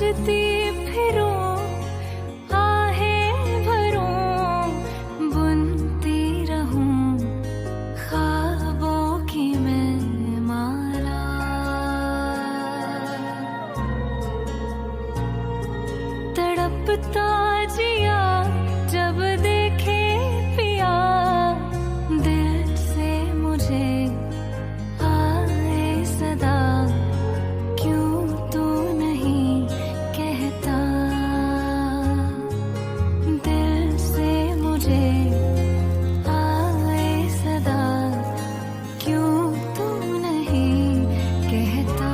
खोजती फिरूं, आहें भरूं, बुनती रहूं ख्वाबों की मैं माला। तड़पता जिया जब देखे पिया, दिल से मुझे आए सदा, क्यों तू नहीं कहता। दिल से मुझे आए सदा, क्यों तू नहीं कहता।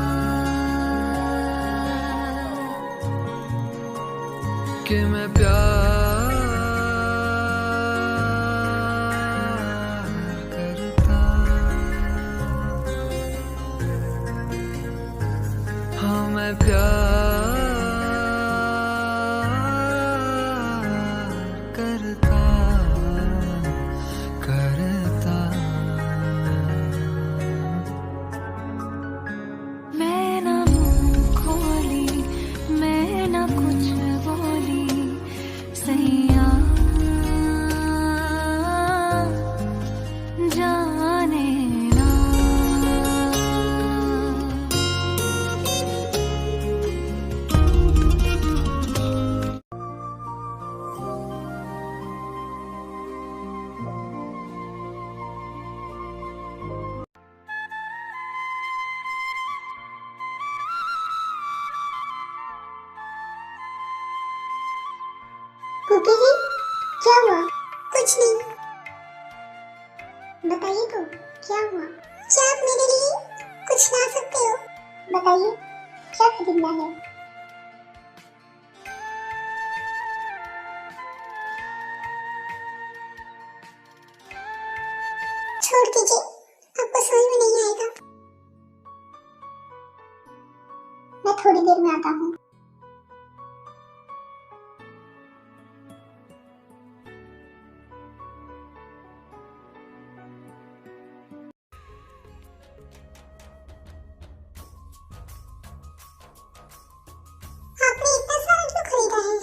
कि मैं प्यार करता, हाँ मैं प्यार करता करता। मैं ना मुँह खोली, मैं ना कुछ बोली, सैया जाने ना। कुकी जी, क्या हुआ? कुछ नहीं। बताइए तो क्या हुआ? क्या आप मेरे लिए कुछ ला सकते हो? बताइए क्या खरीदना है? छोड़ दीजिए, आपको समझ में नहीं आएगा। मैं थोड़ी देर में आता हूँ। आपने इतना सारा क्यों खरीदा है?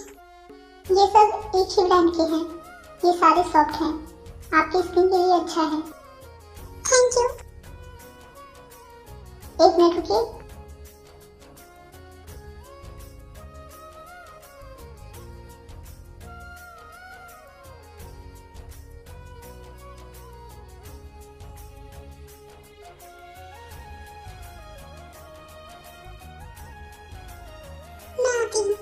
ये सब एक ही ब्रांड के हैं। ये सारे सॉफ्ट हैं। आपकी स्किन के लिए अच्छा है। Thank you. एक मिनट रुकिए। मैं आती हूँ।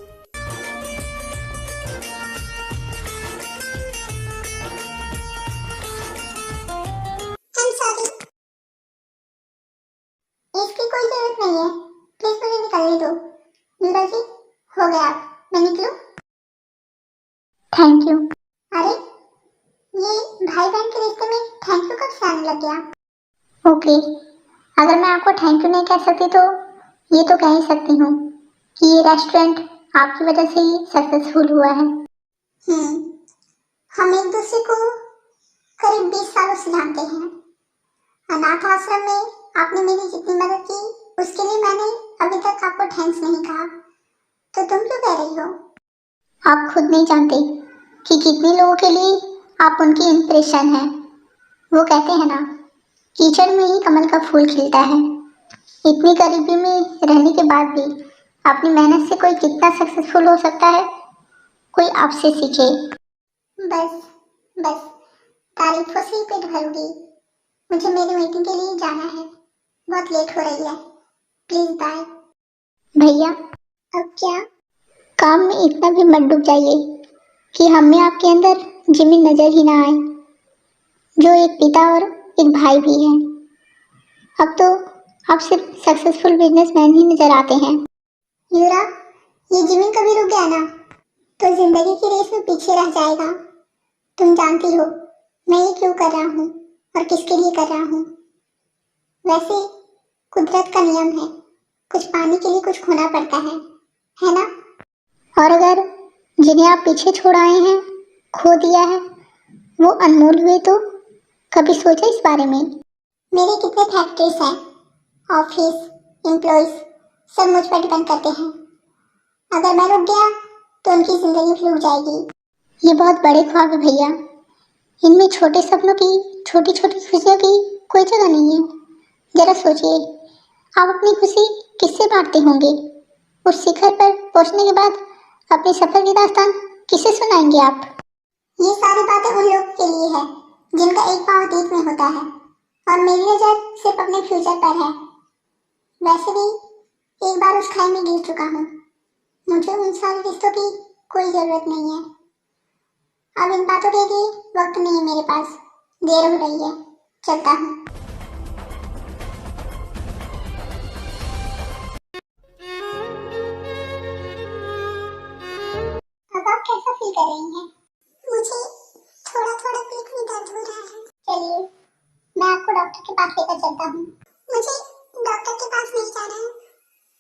I'm sorry। इसकी कोई जरूरत नहीं है। प्लीज मुझे निकलने दो। मीरा जी, हो गया। मैं निकलूं? Thank you. अरे, ये भाई बहन के रिश्ते में थैंक यू कब से आने लग गया? ओके, अगर मैं आपको थैंक यू नहीं कह सकती तो ये तो कह ही सकती हूँ कि ये रेस्टोरेंट आपकी वजह से ही सक्सेसफुल हुआ है। हम एक दूसरे को करीब 20 सालों से जानते हैं। अनाथ आश्रम में आपने मेरी जितनी मदद की उसके लिए मैंने अभी तक आपको थैंक्स नहीं कहा, तो तुम क्यों कह रही हो? आप खुद नहीं जानते कि कितने लोगों के लिए आप उनकी इंस्पिरेशन हैं। वो कहते हैं ना, कीचड़ में ही कमल का फूल खिलता है। इतनी गरीबी में रहने के बाद भी अपनी मेहनत से कोई कितना सक्सेसफुल हो सकता है, कोई आपसे सीखे। बस बस तारीफों से ही पेट भरूंगी। मुझे मेरी मीटिंग के लिए जाना है, बहुत लेट हो रही है। Please bye. भैया, अब क्या? काम में इतना भी मत डूब जाइए कि हमें आपके अंदर जमीन नजर ही ना आए, जो एक पिता और एक भाई भी हैं। अब तो आप सिर्फ सक्सेसफुल बिजनेसमैन ही नजर आते हैं। यूरा, ये जमीन कभी रुक गया ना तो जिंदगी की रेस में पीछे रह जाएगा। तुम जानती हो मैं ये क्यों कर रहा हूँ और किसके लिए कर रहा हूँ। वैसे कुदरत का नियम है, कुछ पाने के लिए कुछ खोना पड़ता है ना? और अगर जिन्हें आप पीछे छोड़ आए हैं, खो दिया है, वो अनमोल हुए तो कभी सोचा इस बारे में? मेरे कितने फैक्ट्रीज हैं, ऑफिस, एम्प्लॉइज सब मुझ पर डिपेंड करते हैं। अगर मैं रुक गया तो उनकी जिंदगी भी रुक जाएगी। ये बहुत बड़े ख्वाब है भैया, इनमें छोटे सपनों की, छोटी छोटी खुशियों की कोई जगह नहीं है। जरा सोचिए, आप अपनी खुशी किससे बांटते होंगे? उस शिखर पर पहुंचने के बाद अपने सफर की दास्तान किसे सुनाएंगे आप? ये सारी बातें उन लोगों के लिए है जिनका एक पाँव अतीत में होता है और मेरी नजर सिर्फ अपने फ्यूचर पर है। वैसे भी एक बार उस खाई में गिर चुका हूँ, मुझे उन सारे रिश्तों की कोई जरूरत नहीं है। अब इन बातों के लिए वक्त नहीं है मेरे पास, देर हो रही है, चलता हूँ। अब आप कैसा फील कर रही हैं? मुझे थोड़ा थोड़ा पेट में दर्द हो रहा है। चलिए, मैं आपको डॉक्टर के पास लेकर चलता हूँ। मुझे डॉक्टर के पास नहीं जाना है,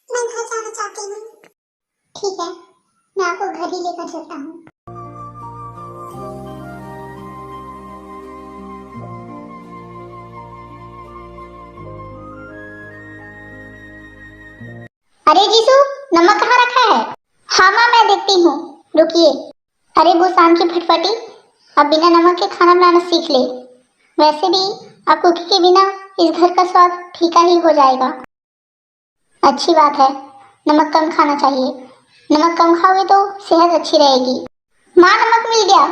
मैं घर जाना चाहती हूँ। ठीक है, मैं आपको घर ही लेकर चलता हूँ। अरे जीसू, नमक कहाँ रखा है? हाँ माँ, मैं देखती हूँ, रुकिए। अरे वो शाम की फटफटी, अब बिना नमक के खाना बनाना सीख ले। वैसे भी अब कुकी के बिना इस घर का स्वाद फीका ही हो जाएगा। अच्छी बात है, नमक कम खाना चाहिए। नमक कम खाओगे तो सेहत अच्छी रहेगी। माँ, नमक मिल गया।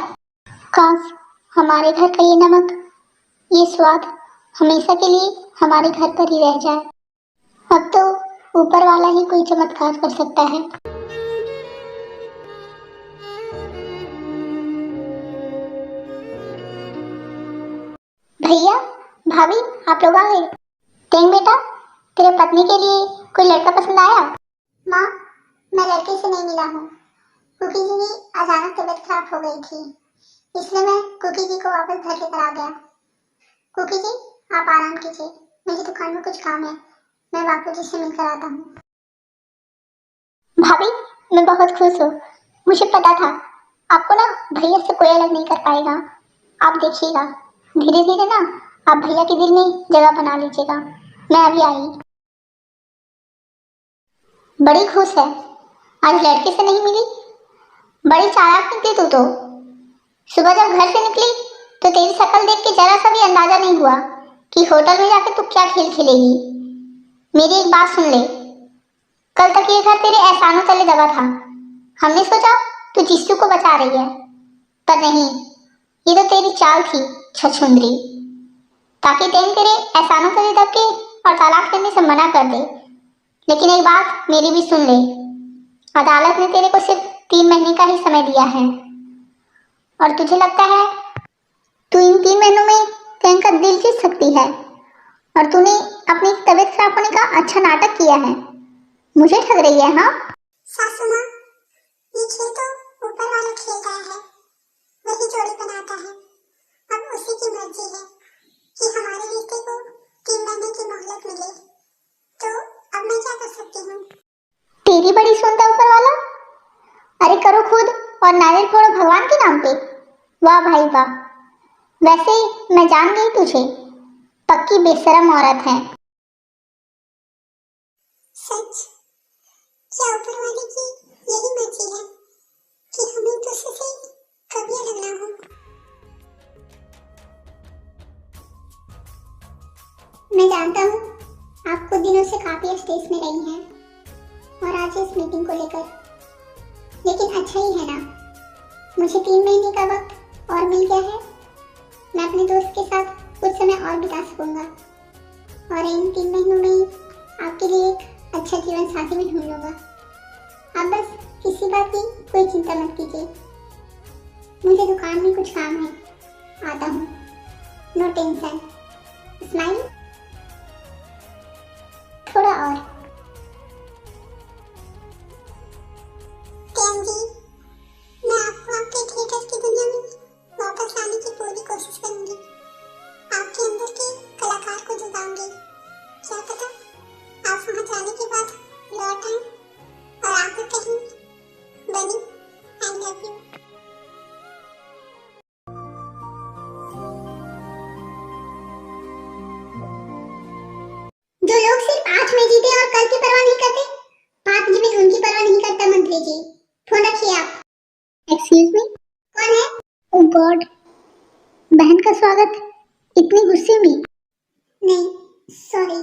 काश हमारे घर का ये नमक, ये स्वाद हमेशा के लिए हमारे घर पर ही रह जाए। अब तो ऊपर वाला ही कोई चमत्कार कर सकता है। भैया, भाभी, आप लोग आ गए। देख बेटा, तेरे पत्नी के लिए कोई लड़का पसंद आया? माँ, मैं लड़के से नहीं मिला हूँ। कुकी जी की अचानक तबीयत खराब हो गई थी, इसलिए मैं कुकी जी को वापस घर लेकर आ गया। कुकी जी, आप आराम कीजिए, मुझे दुकान में कुछ काम है, मैं बापू जी से मिलकर आता हूँ। भाभी, मैं बहुत खुश हूँ। मुझे पता था आपको ना भैया से कोई अलग नहीं कर पाएगा। आप देखिएगा, धीरे धीरे ना आप भैया के दिल में जगह बना लीजिएगा। मैं अभी आई। बड़ी खुश है, आज लड़के से नहीं मिली। बड़ी चालाक निकली तू तो। सुबह जब घर से निकली तो तेरी शक्ल देख के जरा सा भी अंदाजा नहीं हुआ कि होटल में जाकर तू क्या खेल खेलेगी। मेरी एक बात सुन ले, कल तक ये घर तेरे एहसानों तले दबा था। हमने सोचा तू जिस्सू को बचा रही है, पर नहीं, ये तो तेरी चाल थी छछुंदरी, ताकि टेन तेरे एहसानों तले दब के और तलाक करने से मना कर दे। लेकिन एक बात मेरी भी सुन ले, अदालत ने तेरे को सिर्फ 3 महीने का ही समय दिया है, और तुझे लगता है तू इन 3 महीनों में टेन का दिल जीत सकती है, और तूने अपनी तबीयत खराब होने का अच्छा नाटक किया है। मुझे ठग रही है? हाँ सासू माँ, ये खेल तो ऊपर वाला खेल रहा है, वही जोड़ी बनाता है। अब उसी की मर्जी है कि हमारे रिश्ते को 3 महीने की मोहलत मिले, तो अब मैं क्या कर सकती हूँ? तेरी बड़ी सुनता ऊपर वाला। अरे करो खुद और नारियल फोड़ो भगवान के नाम पे। वाह भाई वाह, वैसे मैं जान गई तुझे, पक्की बेशरम औरत है। सच? क्या ऊपर वाले की यही मर्जी है कि हमें दूसरे से कभी अलग ना हो? मैं जानता हूँ आप कुछ दिनों से काफी स्ट्रेस में रही हैं और आज इस मीटिंग को लेकर, लेकिन अच्छा ही है ना, मुझे 3 महीने का वक्त और मिल गया है। मैं अपने दोस्त के साथ कुछ समय और बिता सकूंगा, और इन 3 महीनों में आपके लिए एक अच्छा जीवन साथी में ढूंढ लूंगा। आप बस किसी बात की कोई चिंता मत कीजिए। मुझे दुकान में कुछ काम है, आता हूँ। No tension. स्माइल थोड़ा और। मैं आपको आपके थिएटर की दुनिया में वापस लाने की पूरी कोशिश करूंगी। आपके अंदर के कलाकार को जगाऊंगी। क्या पता आप वहां जाने के बाद लौट आए और आकर कहीं, बनी, आई लव यू। नहीं, सॉरी।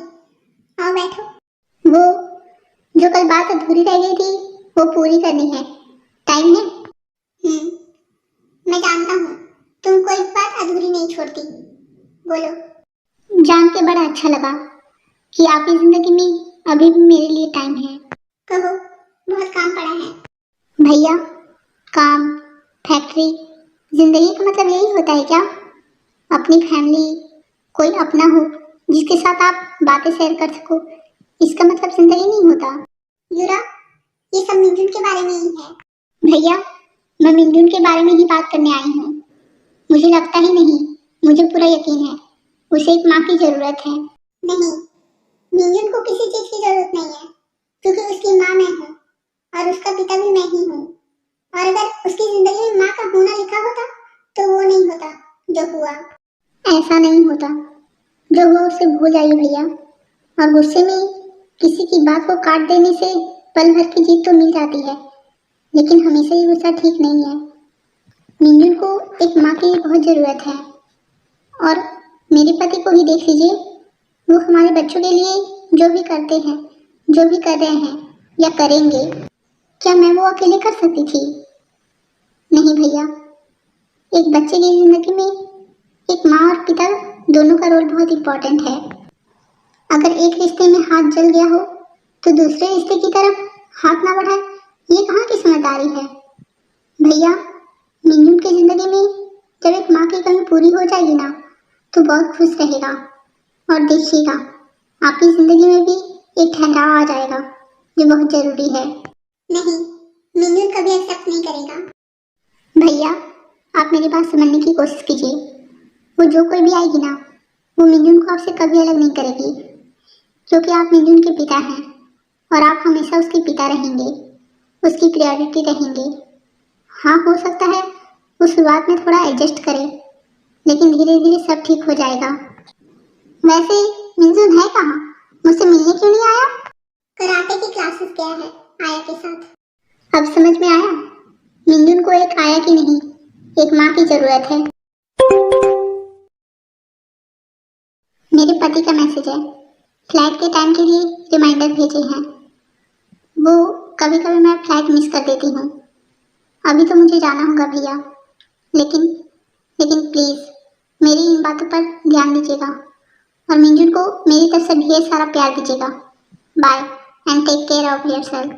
आओ बैठो। वो जो कल बात अधूरी रह गई थी वो पूरी करनी है। टाइम है? मैं जानता हूँ तुम कोई बात अधूरी नहीं छोड़ती। बोलो। जान के बड़ा अच्छा लगा कि आपकी जिंदगी में अभी भी मेरे लिए टाइम है। कहो, बहुत काम पड़ा है। भैया, काम, फैक्ट्री, जिंदगी का मतलब यही होता है क्या? अपनी फैमिली, कोई अपना हो जिसके साथ आप बातें शेयर कर सको, इसका मतलब जिंदगी नहीं होता। युरा, ये सब मिंजुन के बारे में ही है। भैया, मैं मिंजुन के बारे में ही बात करने आई हूँ। मुझे लगता ही नहीं, मुझे पूरा यकीन है उसे एक माँ की जरूरत है। नहीं, मिंजुन को किसी चीज की जरूरत नहीं है, क्योंकि उसकी माँ मैं हूँ और उसका पिता भी मैं ही हूँ। और अगर उसकी जिंदगी में माँ का होना लिखा होता तो वो नहीं होता जो हुआ। ऐसा नहीं होता, जो हुआ उसे भूल जाइए भैया। और गुस्से में किसी की बात को काट देने से पल भर की जीत तो मिल जाती है, लेकिन हमेशा ही गुस्सा ठीक नहीं है। मिंजुन को एक माँ की बहुत जरूरत है। और मेरे पति को भी देख लीजिए, वो हमारे बच्चों के लिए जो भी करते हैं, जो भी कर रहे हैं या करेंगे, क्या मैं वो अकेले कर सकती थी? नहीं भैया, एक बच्चे की जिंदगी में एक माँ और पिता दोनों का रोल बहुत इम्पोर्टेंट है। अगर एक रिश्ते में हाथ जल गया हो तो दूसरे रिश्ते की तरफ हाथ ना बढ़ाए, ये कहाँ की समझदारी है? भैया, मिंजुन की जिंदगी में जब एक माँ की कमी पूरी हो जाएगी ना तो बहुत खुश रहेगा। और देखिएगा, आपकी जिंदगी में भी एक ठहराव आ जाएगा जो बहुत जरूरी है। नहीं, मिंजुन कभी एक्सेप्ट नहीं करेगा। भैया, आप मेरी बात समझने की कोशिश कीजिए। वो जो कोई भी आएगी ना, वो मिंजुन को आपसे कभी अलग नहीं करेगी, क्योंकि आप मिंजुन के पिता हैं और आप हमेशा उसके पिता रहेंगे, उसकी प्रायोरिटी रहेंगे। हाँ, हो सकता है वो शुरुआत में थोड़ा एडजस्ट करे, लेकिन धीरे धीरे सब ठीक हो जाएगा। वैसे मिंजुन है कहाँ? मुझसे मिलने क्यों नहीं आया? कराटे की क्लासेस गया है आया के साथ। अब समझ में आया, मिंजुन को एक आया की नहीं, एक माँ की जरूरत है। मेरे पति का मैसेज है, फ्लाइट के टाइम के लिए रिमाइंडर भेजे हैं। वो कभी कभी मैं फ्लाइट मिस कर देती हूँ। अभी तो मुझे जाना होगा भैया, लेकिन प्लीज मेरी इन बातों पर ध्यान दीजिएगा और मिंजुन को मेरी तरफ से ढेर सारा प्यार दीजिएगा। Bye and take care of yourself.